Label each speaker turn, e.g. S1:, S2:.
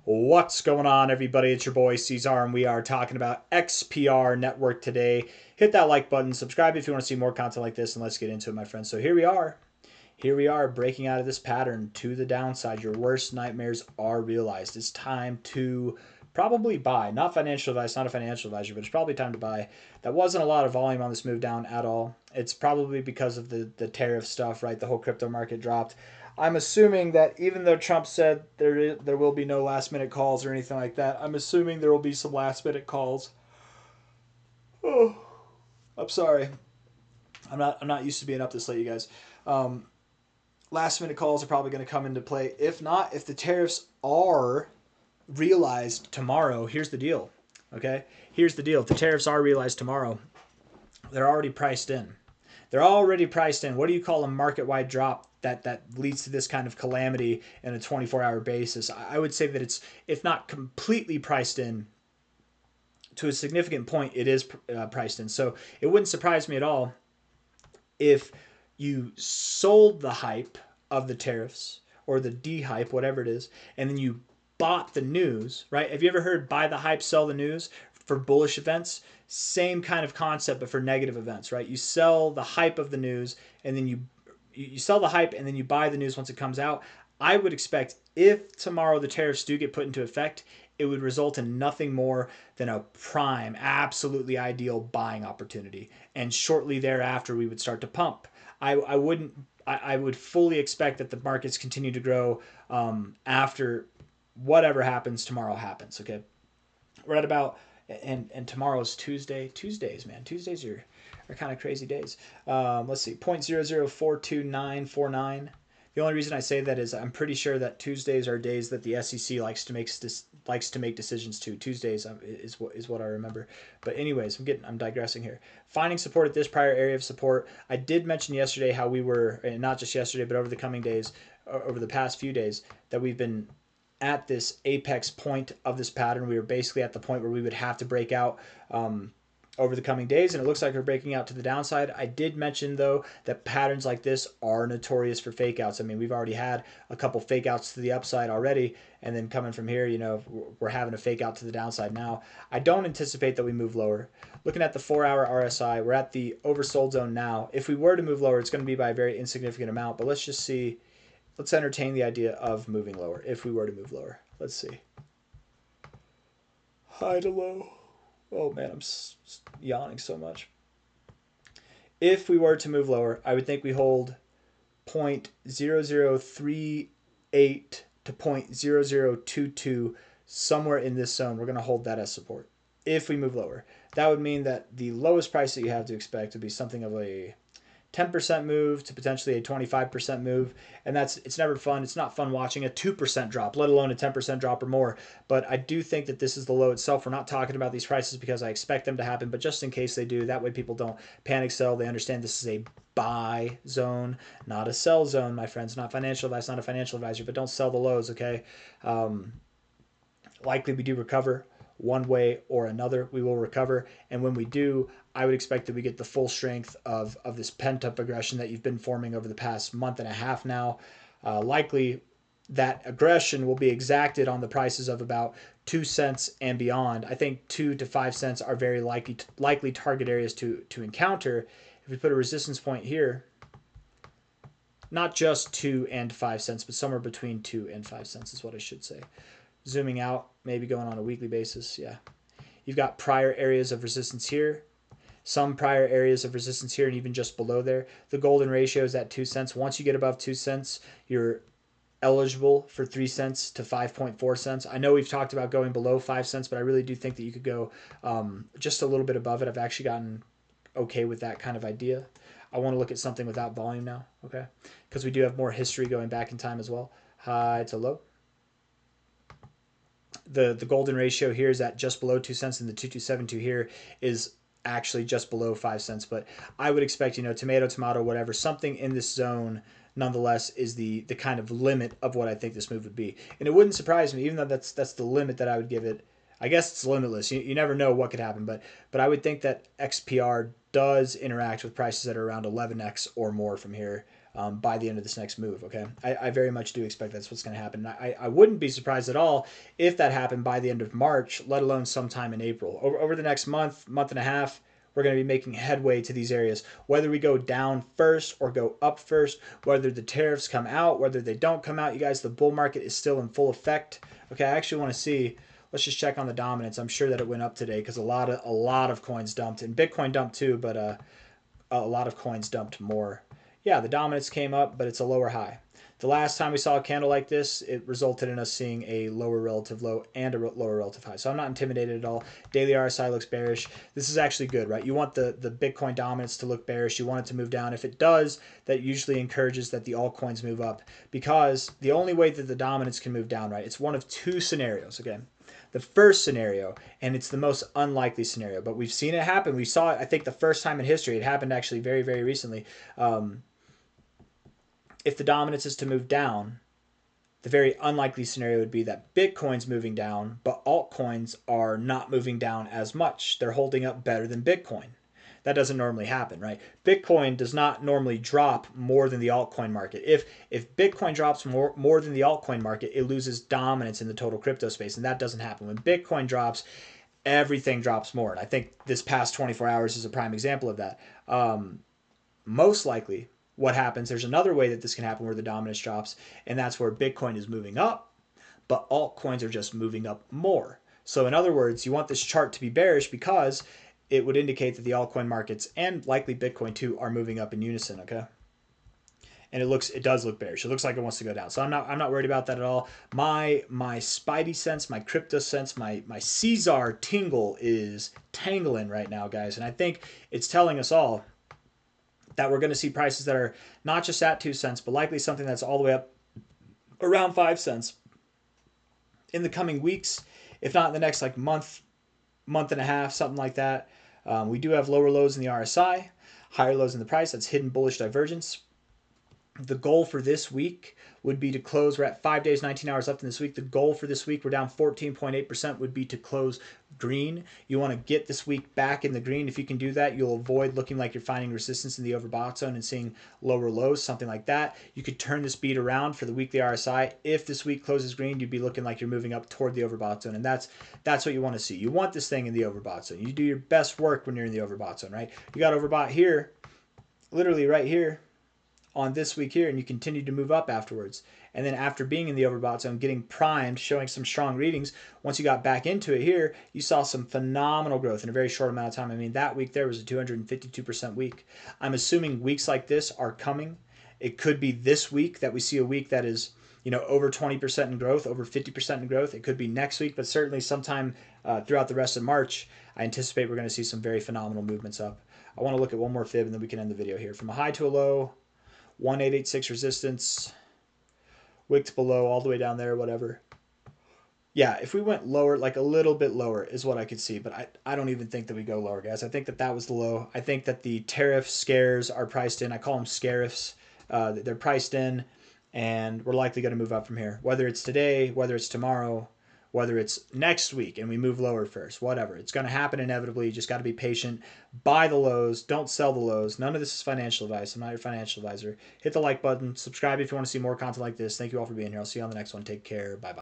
S1: What's going on, everybody? It's your boy C-Zar, and we are talking about XPR network today. Hit that like button, subscribe if you want to see more content like this, and let's get into it, my friends. So here we are. Here we are breaking out of this pattern to the downside. Your worst nightmares are realized. It's time to probably buy. Not financial advice, not a financial advisor, but it's probably time to buy. That wasn't a lot of volume on this move down at all. It's probably because of the tariff stuff, right? The whole crypto market dropped. I'm assuming that even though Trump said there will be no last minute calls or anything like that, I'm assuming there will be some last minute calls. Oh, I'm sorry. I'm not used to being up this late, you guys. Last minute calls are probably going to come into play. If not, if the tariffs are realized tomorrow, here's the deal. Okay, here's the deal. If the tariffs are realized tomorrow, they're already priced in. They're already priced in. What do you call a market-wide drop that leads to this kind of calamity in a 24-hour basis? I would say that it's, if not completely priced in, to a significant point, it is priced in. So it wouldn't surprise me at all if you sold the hype of the tariffs or the de-hype, whatever it is, and then you bought the news, right? Have you ever heard buy the hype, sell the news for bullish events? Same kind of concept, but for negative events, right? You sell the hype of the news, and then you sell the hype, and then you buy the news once it comes out. I would expect if tomorrow the tariffs do get put into effect, it would result in nothing more than a prime, absolutely ideal buying opportunity. And shortly thereafter, we would start to pump. I wouldn't. I would fully expect that the markets continue to grow after whatever happens tomorrow happens. Okay, we're at about, and tomorrow's Tuesday. Tuesdays, man. Tuesdays are kind of crazy days. Let's see, 0.00424949. The only reason I say that is I'm pretty sure that Tuesdays are days that the SEC likes to make decisions to. Tuesdays is what I remember. But anyways, I'm digressing here. Finding support at this prior area of support. I did mention yesterday how we were, and not just yesterday, but over the coming days, over the past few days, that we've been at this apex point of this pattern. We were basically at the point where we would have to break out over the coming days, and it looks like we're breaking out to the downside. I did mention, though, that patterns like this are notorious for fake outs. I mean, we've already had a couple fake outs to the upside already, and then coming from here, we're having a fake out to the downside now. I don't anticipate that we move lower. Looking at the 4-hour RSI, we're at the oversold zone now. If we were to move lower, it's going to be by a very insignificant amount, but let's just see. Let's entertain the idea of moving lower if we were to move lower. Let's see. High to low. Oh man, I'm yawning so much. If we were to move lower, I would think we hold 0.0038 to 0.0022 somewhere in this zone. We're going to hold that as support. If we move lower, that would mean that the lowest price that you have to expect would be something of a 10% move to potentially a 25% move, and it's never fun. It's not fun watching a 2% drop, let alone a 10% drop or more. But I do think that this is the low itself. We're not talking about these prices because I expect them to happen, but just in case they do, that way people don't panic sell. They understand this is a buy zone, not a sell zone, my friends. Not financial advice, not a financial advisor, but don't sell the lows, okay? Likely we do recover one way or another. We will recover, and when we do, I would expect that we get the full strength of this pent-up aggression that you've been forming over the past month and a half now. Likely that aggression will be exacted on the prices of about 2 cents and beyond. I think 2 to 5 cents are very likely target areas to encounter. If we put a resistance point here, not just 2 and 5 cents, but somewhere between 2 and 5 cents is what I should say. Zooming out, maybe going on a weekly basis, yeah. You've got prior areas of resistance here, some prior areas of resistance here, and even just below there. The golden ratio is at 2 cents. Once you get above 2 cents, you're eligible for 3 cents to 5.4 cents. I know we've talked about going below 5 cents, but I really do think that you could go just a little bit above it. I've actually gotten okay with that kind of idea. I want to look at something without volume now, okay? Because we do have more history going back in time as well. High to low. The golden ratio here is at just below 2 cents, and the 2272 here is actually just below 5 cents. But I would expect, tomato, whatever, something in this zone nonetheless is the kind of limit of what I think this move would be. And it wouldn't surprise me, even though that's the limit that I would give it. I guess it's limitless. You never know what could happen, but I would think that XPR does interact with prices that are around 11x or more from here. by the end of this next move. Okay, I very much do expect that's what's going to happen. I wouldn't be surprised at all if that happened by the end of March, let alone sometime in April. Over the next month and a half, we're going to be making headway to these areas. Whether we go down first or go up first, whether the tariffs come out, whether they don't come out, you guys, the bull market is still in full effect. Okay, I actually want to see. Let's just check on the dominance. I'm sure that it went up today because a lot of coins dumped, and Bitcoin dumped too, but a lot of coins dumped more. Yeah, the dominance came up, but it's a lower high. The last time we saw a candle like this, it resulted in us seeing a lower relative low and a lower relative high. So I'm not intimidated at all. Daily RSI looks bearish. This is actually good, right? You want the Bitcoin dominance to look bearish. You want it to move down. If it does, that usually encourages that the altcoins move up, because the only way that the dominance can move down, right, it's one of two scenarios, okay? The first scenario, and it's the most unlikely scenario, but we've seen it happen. We saw it, I think, the first time in history. It happened actually very, very recently. If the dominance is to move down, the very unlikely scenario would be that Bitcoin's moving down, but altcoins are not moving down as much. They're holding up better than Bitcoin. That doesn't normally happen, right? Bitcoin does not normally drop more than the altcoin market. If Bitcoin drops more than the altcoin market, it loses dominance in the total crypto space, and that doesn't happen. When Bitcoin drops, everything drops more. And I think this past 24 hours is a prime example of that. Most likely, what happens, there's another way that this can happen where the dominance drops, and that's where Bitcoin is moving up, but altcoins are just moving up more. So in other words, you want this chart to be bearish because it would indicate that the altcoin markets, and likely Bitcoin too, are moving up in unison, okay? And it does look bearish. It looks like it wants to go down. So I'm not worried about that at all. My spidey sense, my crypto sense, my C-Zar tingle is tangling right now, guys. And I think it's telling us all that we're going to see prices that are not just at 2 cents, but likely something that's all the way up around 5 cents in the coming weeks, if not in the next like month and a half, something like that. We do have lower lows in the RSI, higher lows in the price. That's hidden bullish divergence. The goal for this week would be to close. We're at 5 days, 19 hours left in this week. The goal for this week, we're down 14.8%, would be to close green. You want to get this week back in the green. If you can do that, you'll avoid looking like you're finding resistance in the overbought zone and seeing lower lows, something like that. You could turn this beat around for the weekly RSI. If this week closes green, you'd be looking like you're moving up toward the overbought zone, and that's what you want to see. You want this thing in the overbought zone. You do your best work when you're in the overbought zone, right? You got overbought here, literally right here, on this week here, and you continue to move up afterwards. And then after being in the overbought zone, getting primed, showing some strong readings, once you got back into it here, you saw some phenomenal growth in a very short amount of time. I mean, that week there was a 252% week. I'm assuming weeks like this are coming. It could be this week that we see a week that is, over 20% in growth, over 50% in growth. It could be next week, but certainly sometime throughout the rest of March, I anticipate we're going to see some very phenomenal movements up. I want to look at one more fib, and then we can end the video here. From a high to a low, 1886 resistance, wicks below, all the way down there, whatever. Yeah, if we went lower, like a little bit lower is what I could see, but I don't even think that we go lower, guys. I think that was the low. I think that the tariff scares are priced in. I call them scariffs. They're priced in, and we're likely going to move up from here. Whether it's today, whether it's tomorrow, whether it's next week and we move lower first, whatever. It's going to happen inevitably. You just got to be patient. Buy the lows. Don't sell the lows. None of this is financial advice. I'm not your financial advisor. Hit the like button. Subscribe if you want to see more content like this. Thank you all for being here. I'll see you on the next one. Take care. Bye-bye.